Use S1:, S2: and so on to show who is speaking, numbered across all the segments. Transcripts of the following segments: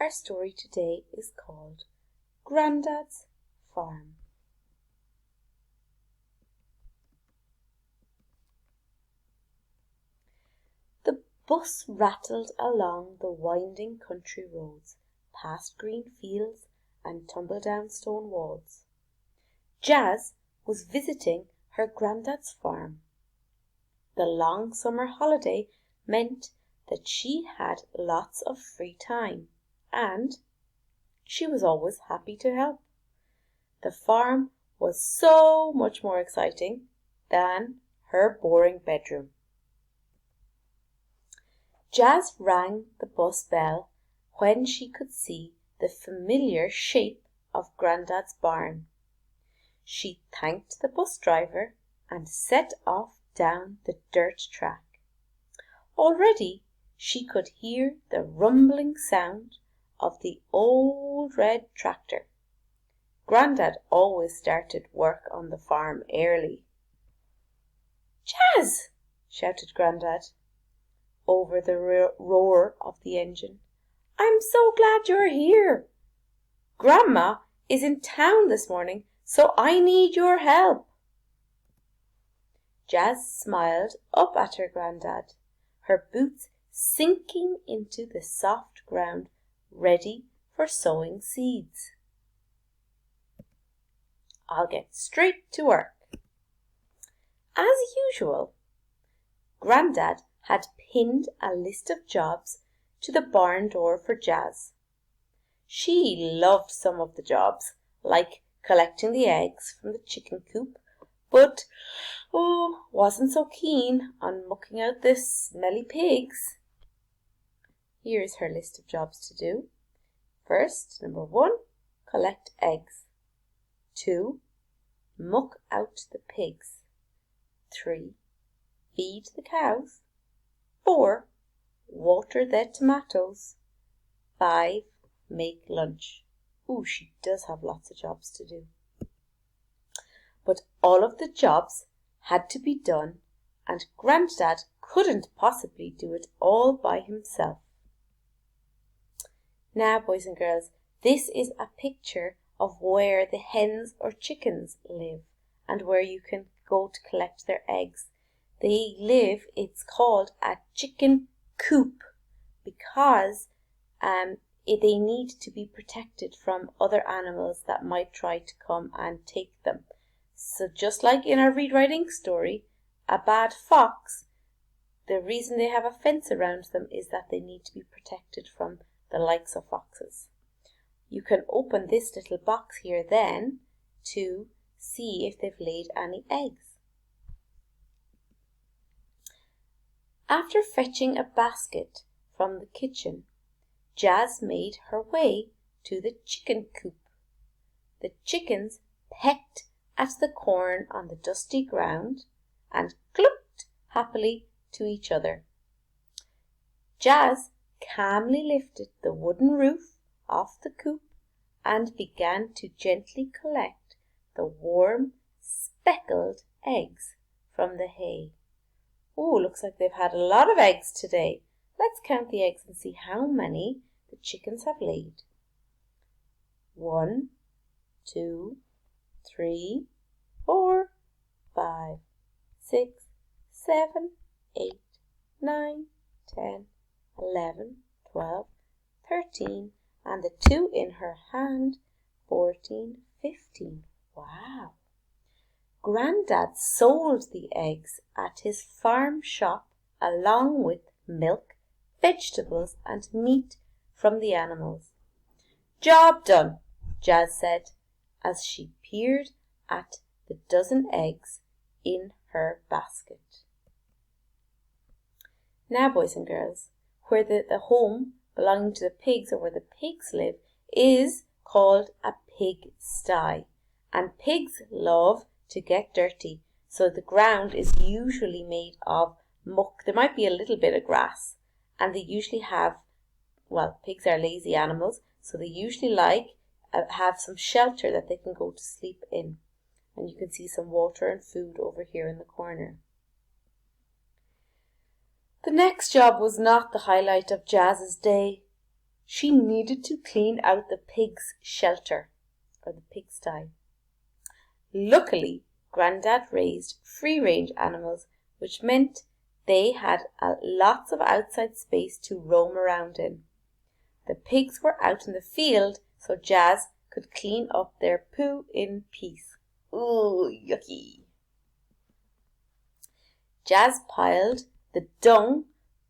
S1: Our story today is called Grandad's Farm. The bus rattled along the winding country roads, past green fields and tumble-down stone walls. Jazz was visiting her granddad's farm. The long summer holiday meant that she had lots of free time, and she was always happy to help. The farm was so much more exciting than her boring bedroom. Jazz rang the bus bell when she could see the familiar shape of Grandad's barn. She thanked the bus driver and set off down the dirt track. Already she could hear the rumbling sound of the old red tractor. Grandad always started work on the farm early. "Jazz!" shouted Grandad over the roar of the engine. "I'm so glad you're here. Grandma is in town this morning, so I need your help." Jazz smiled up at her Grandad, her boots sinking into the soft ground, ready for sowing seeds. "I'll get straight to work." As usual, Grandad had pinned a list of jobs to the barn door for Jazz. She loved some of the jobs, like collecting the eggs from the chicken coop, but wasn't so keen on mucking out the smelly pigs. Here's her list of jobs to do. First, number 1, collect eggs. 2, muck out the pigs. 3, feed the cows. 4, water the tomatoes. 5, make lunch. She does have lots of jobs to do. But all of the jobs had to be done, and Grandad couldn't possibly do it all by himself. Now, boys and girls, this is a picture of where the hens or chickens live and where you can go to collect their eggs. They live, it's called a chicken coop because they need to be protected from other animals that might try to come and take them. So just like in our Read Write Ink story, a bad fox, the reason they have a fence around them is that they need to be protected from the likes of foxes. You can open this little box here then to see if they've laid any eggs. After fetching a basket from the kitchen, Jazz made her way to the chicken coop. The chickens pecked at the corn on the dusty ground and clucked happily to each other. Jazz calmly lifted the wooden roof off the coop and began to gently collect the warm, speckled eggs from the hay. Looks like they've had a lot of eggs today. Let's count the eggs and see how many the chickens have laid. 1, 2, 3, 4, 5, 6, 7, 8, 9, 10, 11, 12, 13, and the 2 in her hand, 14, 15. Wow! Grandad sold the eggs at his farm shop along with milk, vegetables, and meat from the animals. "Job done," Jazz said as she peered at the dozen eggs in her basket. Now, boys and girls, where the home belonging to the pigs, or where the pigs live, is called a pig sty, and pigs love to get dirty, so the ground is usually made of muck. There might be a little bit of grass, and they usually have, pigs are lazy animals, so they usually have some shelter that they can go to sleep in. And you can see some water and food over here in the corner. The next job was not the highlight of Jazz's day. she needed to clean out the pig's shelter, or the pigsty. Luckily, Grandad raised free-range animals, which meant they had lots of outside space to roam around in. The pigs were out in the field, so Jazz could clean up their poo in peace. Ooh, yucky! Jazz piled the dung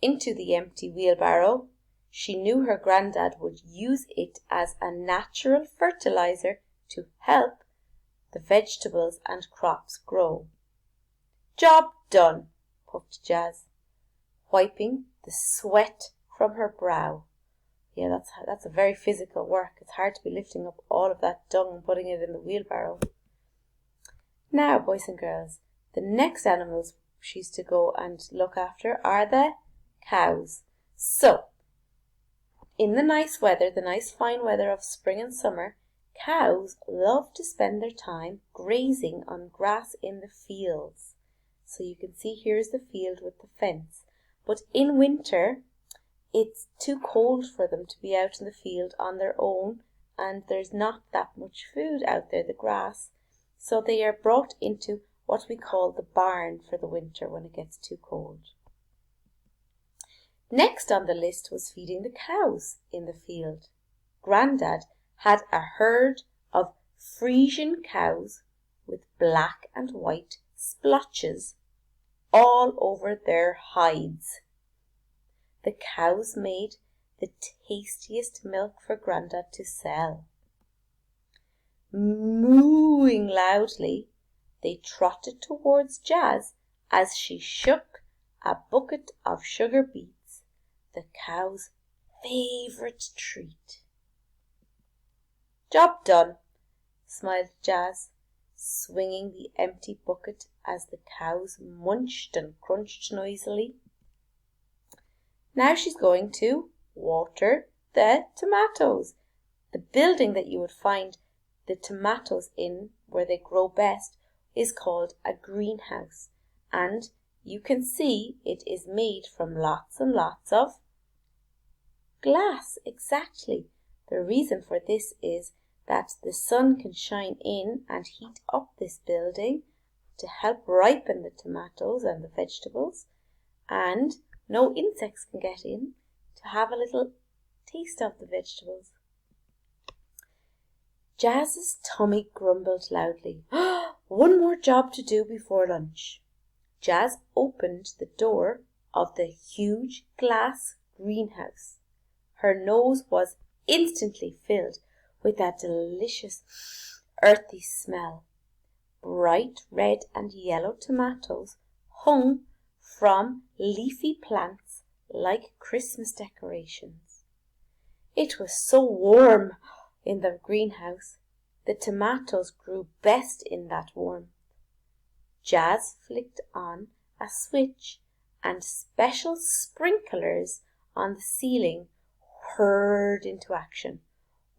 S1: into the empty wheelbarrow. She knew her Grandad would use it as a natural fertilizer to help the vegetables and crops grow. Job done, puffed Jazz, wiping the sweat from her brow. Yeah, that's a very physical work. It's hard to be lifting up all of that dung and putting it in the wheelbarrow. Now, boys and girls, the next animals she's to go and look after are the cows. So, in the nice weather, the nice fine weather of spring and summer, cows love to spend their time grazing on grass in the fields. So you can see here's the field with the fence. But in winter, it's too cold for them to be out in the field on their own, and there's not that much food out there, the grass. So they are brought into what we call the barn for the winter when it gets too cold. Next on the list was feeding the cows in the field. Grandad had a herd of Frisian cows with black and white splotches all over their hides. The cows made the tastiest milk for Grandad to sell. Mooing loudly, they trotted towards Jazz as she shook a bucket of sugar beets, the cow's favourite treat. Job done, smiled Jazz, swinging the empty bucket as the cows munched and crunched noisily. Now she's going to water the tomatoes. The building that you would find the tomatoes in, where they grow best, is called a greenhouse, and you can see it is made from lots and lots of glass. Exactly. The reason for this is that the sun can shine in and heat up this building to help ripen the tomatoes and the vegetables, and no insects can get in to have a little taste of the vegetables. Jazz's tummy grumbled loudly. One more job to do before lunch. Jazz opened the door of the huge glass greenhouse. Her nose was instantly filled with that delicious earthy smell. Bright red and yellow tomatoes hung from leafy plants like Christmas decorations. It was so warm in the greenhouse. The tomatoes grew best in that warmth. Jazz flicked on a switch, and special sprinklers on the ceiling whirred into action,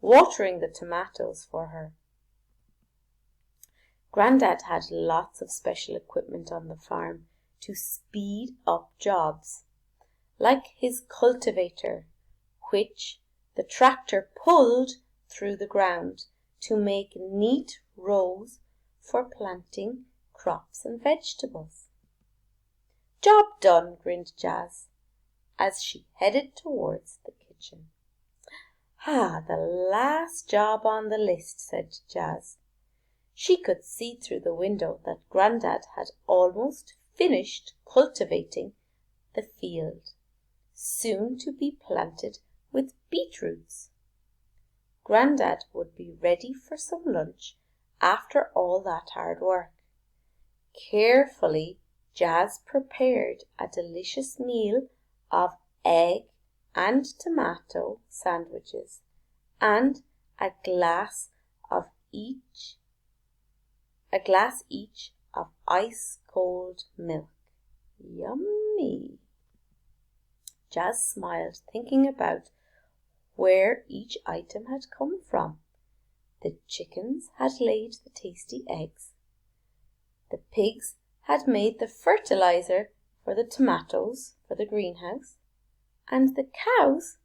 S1: watering the tomatoes for her. Grandad had lots of special equipment on the farm to speed up jobs, like his cultivator, which the tractor pulled through the ground to make neat rows for planting crops and vegetables. Job done, grinned Jazz, as she headed towards the kitchen. The last job on the list, said Jazz. She could see through the window that Grandad had almost finished cultivating the field, soon to be planted with beetroots. Grandad would be ready for some lunch after all that hard work. Carefully, Jazz prepared a delicious meal of egg and tomato sandwiches and a glass each of ice-cold milk. Yummy! Jazz smiled, thinking about where each item had come from. The chickens had laid the tasty eggs. The pigs had made the fertilizer for the tomatoes for the greenhouse, and the cows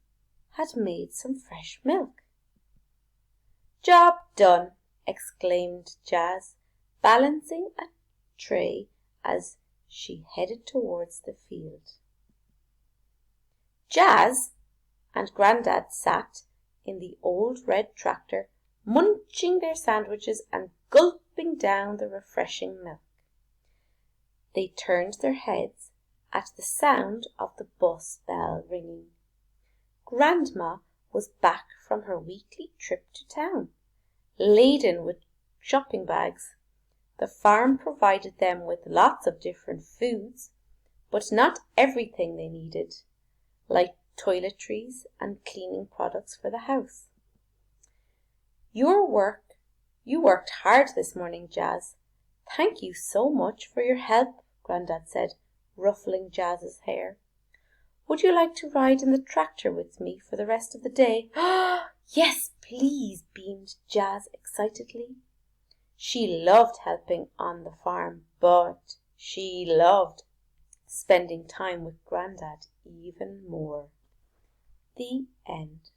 S1: had made some fresh milk. "Job done!" exclaimed Jaz, balancing a tray as she headed towards the field. Jaz and Grandad sat in the old red tractor, munching their sandwiches and gulping down the refreshing milk. They turned their heads at the sound of the bus bell ringing. Grandma was back from her weekly trip to town, laden with shopping bags. The farm provided them with lots of different foods, but not everything they needed, like toiletries and cleaning products for the house. You worked hard this morning, Jaz. Thank you so much for your help," Grandad said, ruffling Jaz's hair. "Would you like to ride in the tractor with me for the rest of the day?" "Yes, please," beamed Jaz excitedly. She loved helping on the farm, but she loved spending time with Grandad even more. The end.